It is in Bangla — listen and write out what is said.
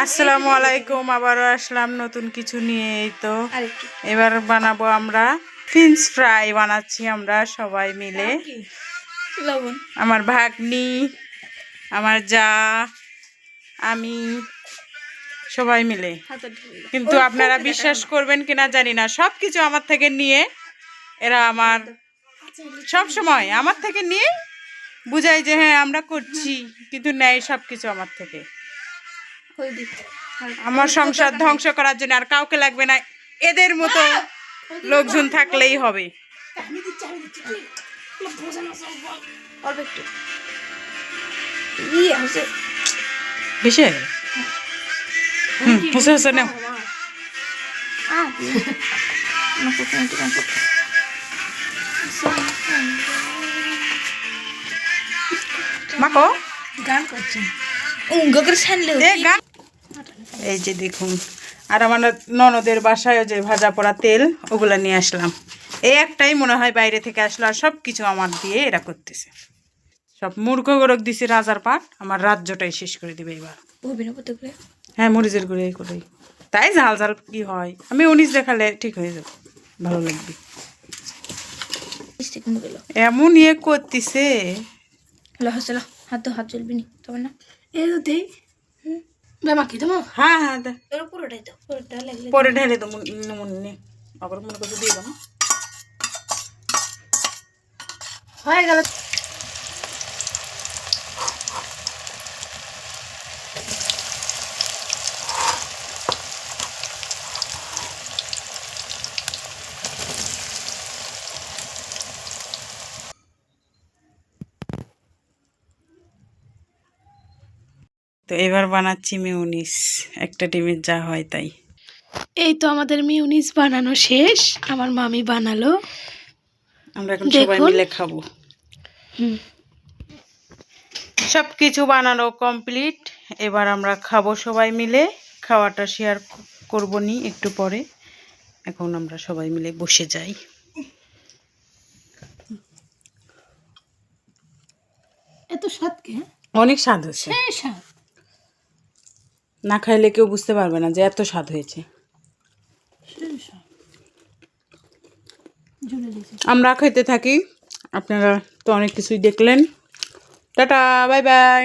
আসসালামু আলাইকুম, আবারও আসলাম নতুন কিছু নিয়ে। এই তো এবার বানাবো আমরা ফিশ ফ্রাই বানাচ্ছি আমরা সবাই মিলে। আমার ভাগ্নি, আমার যা, আমি সবাই মিলে। কিন্তু আপনারা বিশ্বাস করবেন কিনা জানি না, সব কিছু আমার থেকে নিয়ে এরা আমার সব সময় আমার থেকে নিয়ে বুঝাই যে হ্যাঁ আমরা করছি, কিন্তু নেয় সব কিছু আমার থেকে। আমার সংসার ধ্বংস করার জন্য আর কাউকে লাগবে না, এদের মতো লোকজন থাকলেই হবে। বেশি হসে হসে নাও। মাকো গান করছেন, এই যে দেখুন। আর আমার ননদের বাসায় যে ভাজা পোড়া তেল ওগুলা নিয়ে আসলাম। এই একটাই মনে হয় বাইরে থেকে আসলো, আর সব কিছু আমার দিয়ে এরা করতেছে। সব মূর্খ গরক দিছে রাজার পাট, আমার রাজ্যটাই শেষ করে দিবে এবার। হ্যাঁ, মরিচের গুঁড়ো এই করেই, তাই ঝাল ঝাল কি হয়। আমি 19 দেখালে ঠিক হয়ে যাবে, ভালো লাগবে। এমন ইয়ে করতেছে, হাত চলবি না তবে না। হ্যাঁ হ্যাঁ পরে ঢেলে দেবো, আবার মনে করতে দিয়ে দেবো হয়ে গেল। তো এবার বানাচ্ছি মিউনিস, একটা ডিমের যা হয় তাই। এই তো আমাদের মিউনিস বানানো শেষ, আমার মামি বানালো, আমরা এখন সবাই মিলে খাবো। সব কিছু বানানো কমপ্লিট, এবার আমরা খাবো সবাই মিলে। খাওয়াটা শেয়ার করবো নি একটু পরে, এখন আমরা সবাই মিলে বসে যাই। এত স্বাদ কে? অনেক স্বাদ হয়েছে, না খাইলে কেউ বুঝতে পারবে না যে এত স্বাদ হয়েছে। আমরা খেতে থাকি, আপনারা তো অনেক কিছুই দেখলেন। Tata, bye bye.